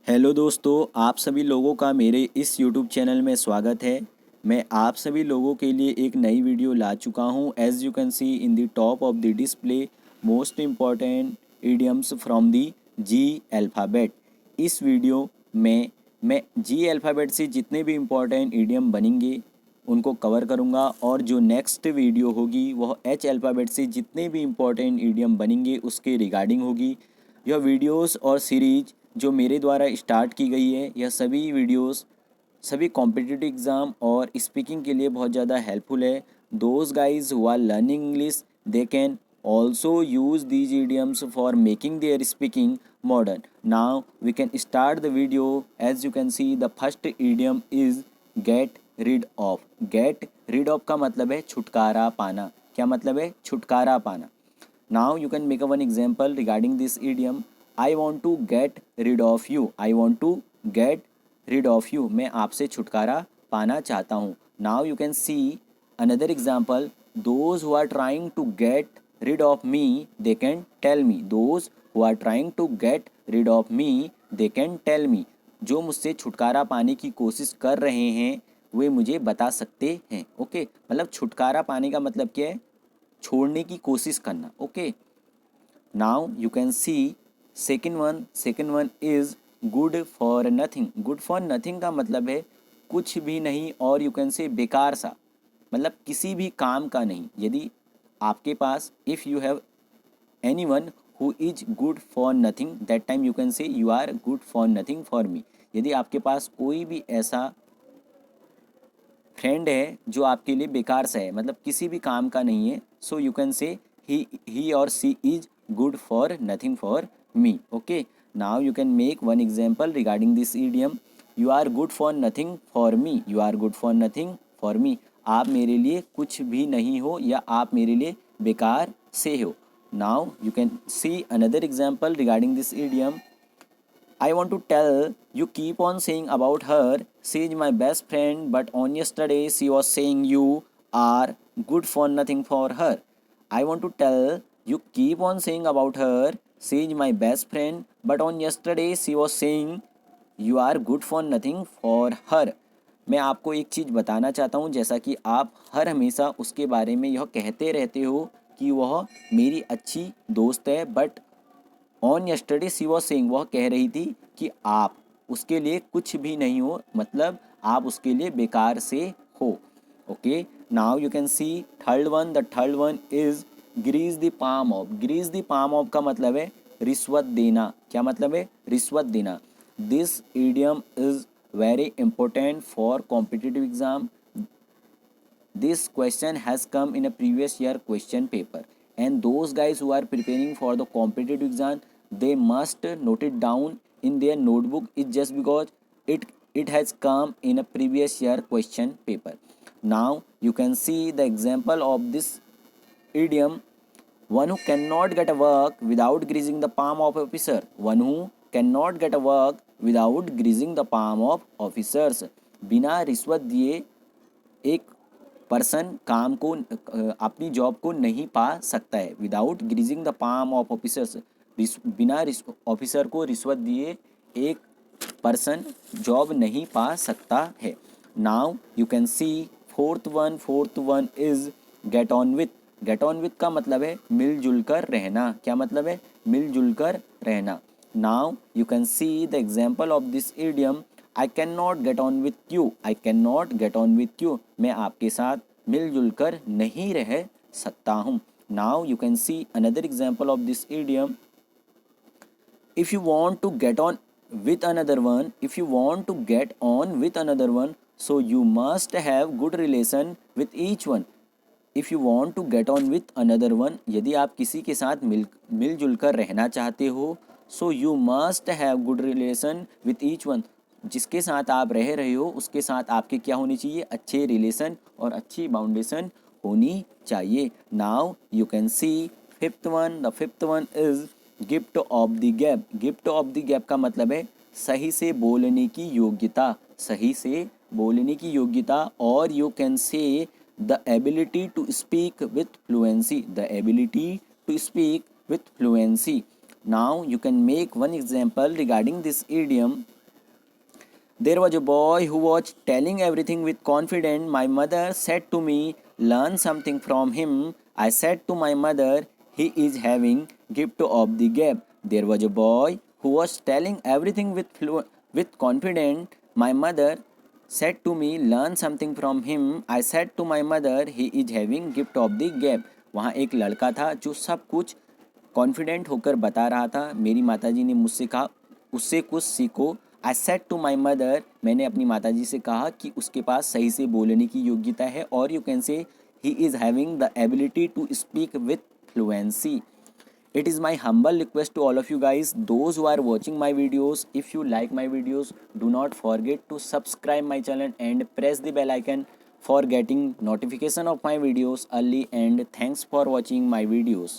Hello दोस्तों, आप सभी लोगों का मेरे इस यूट्यूब चैनल में स्वागत है। मैं आप सभी लोगों के लिए एक नई वीडियो ला चुका हूं। As you can see in the top of the display most important idioms from the G alphabet. इस वीडियो में मैं जी अल्फ़ाबेट से जितने भी इम्पॉर्टेंट इडियम बनेंगे उनको कवर करूंगा, और जो नेक्स्ट वीडियो होगी वह एच अल्फ़ाबेट से जितने भी इम्पॉर्टेंट इडियम बनेंगे उसके रिगार्डिंग होगी। यह वीडियोस और सीरीज जो मेरे द्वारा स्टार्ट की गई है, यह सभी वीडियोस सभी कॉम्पिटिटिव एग्ज़ाम और स्पीकिंग के लिए बहुत ज़्यादा हेल्पफुल है। Those guys who are learning English they can also use these idioms for making their speaking modern. Now we can start the video. As you can see the first idiom is get rid of. Get rid of का मतलब है छुटकारा पाना। क्या मतलब है? छुटकारा पाना। Now you can make a one example regarding this idiom. I want to get rid of you. I want to get rid of you. मैं आपसे छुटकारा पाना चाहता हूँ. Now you can see another example. Those who are trying to get rid of me, they can tell me. Those who are trying to get rid of me, they can tell me. जो मुझसे छुटकारा पाने की कोशिश कर रहे हैं वे मुझे बता सकते हैं। ओके, मतलब छुटकारा पाने का मतलब क्या है? छोड़ने की कोशिश करना। Okay, now you can C second one is good for nothing. Good for nothing का मतलब है कुछ भी नहीं, और यू कैन से बेकार सा, मतलब किसी भी काम का नहीं। यदि आपके पास if you have any one who is good for nothing, that time you can say you are good for nothing for me. यदि आपके पास कोई भी ऐसा फ्रेंड है जो आपके लिए बेकार सा है, मतलब किसी भी काम का नहीं है, so you can say he और she is good for nothing for me. Okay, now you can make one example regarding this idiom. You are good for nothing for me. You are good for nothing for me. आप मेरे लिए कुछ भी नहीं हो, या आप मेरे लिए बेकार से हो। Now you can see another example regarding this idiom. I want to tell you keep on saying about her. She is my best friend, but on yesterday she was saying you are good for nothing for her. I want to tell you keep on saying about her. She is my best friend, but on yesterday she was saying you are good for nothing for her. मैं आपको एक चीज़ बताना चाहता हूँ, जैसा कि आप हर हमेशा उसके बारे में यह कहते रहते हो कि वह मेरी अच्छी दोस्त है, but on yesterday she was saying, वह कह रही थी कि आप उसके लिए कुछ भी नहीं हो, मतलब आप उसके लिए बेकार से हो। Okay, now you can see third one. The third one is grease the palm of. Grease the palm of का मतलब है रिश्वत देना। क्या मतलब है? रिश्वत देना। This idiom is very important for competitive exam. This question has come in a previous year question paper, and those guys who are preparing for the competitive exam, they must note it down in their notebook. It's just because it has come in a previous year question paper. Now you can see the example of this idiom. One who cannot get a work without greasing the palm of officer. One who cannot get a work without greasing the palm of officers. बिना रिश्वत दिए एक person काम को अपनी job को नहीं पा सकता है। Without greasing the palm of officers, बिना ऑफिसर को रिश्वत दिए एक पर्सन जॉब नहीं पा सकता है। Now you can C fourth one is get on with. Get on with का मतलब है मिलजुल कर रहना। क्या मतलब है? मिलजुल कर रहना। Now you can see the example of this idiom. I can not get on with you. I can not get on with you, मैं आपके साथ मिलजुल कर नहीं रह सकता हूँ। Now you can see another example of this idiom. If you want to get on with another one, if you want to get on with another one, so you must have good relation with each one. If you want to get on with another one, यदि आप किसी के साथ मिलजुल कर रहना चाहते हो, so you must have good relation with each one. जिसके साथ आप रह रहे हो उसके साथ आपके क्या होनी चाहिए? अच्छे रिलेशन और अच्छी बाउंडेशन होनी चाहिए। Now you can C fifth one. The fifth one is gift of the gap. Gift of the gap का मतलब है सही से बोलने की योग्यता। सही से बोलने की योग्यता, और you can say the ability to speak with fluency. The ability to speak with fluency. Now you can make one example regarding this idiom. There was a boy who was telling everything with confidence. My mother said to me, learn something from him. I said to my mother, he is having gift of the gap. There was a boy who was telling everything with confidence. My mother said to me, learn something from him. I said to my mother, he is having gift of the gap. वहाँ एक लड़का था जो सब कुछ confident होकर बता रहा था. मेरी माताजी ने मुझसे कहा उससे कुछ सीखो. I said to my mother, मैंने अपनी माताजी से कहा कि उसके पास सही से बोलने की योग्यता है. और you can say he is having the ability to speak with fluency. It is my humble request to all of you guys, those who are watching my videos, if you like my videos, do not forget to subscribe my channel and press the bell icon for getting notification of my videos early. And thanks for watching my videos.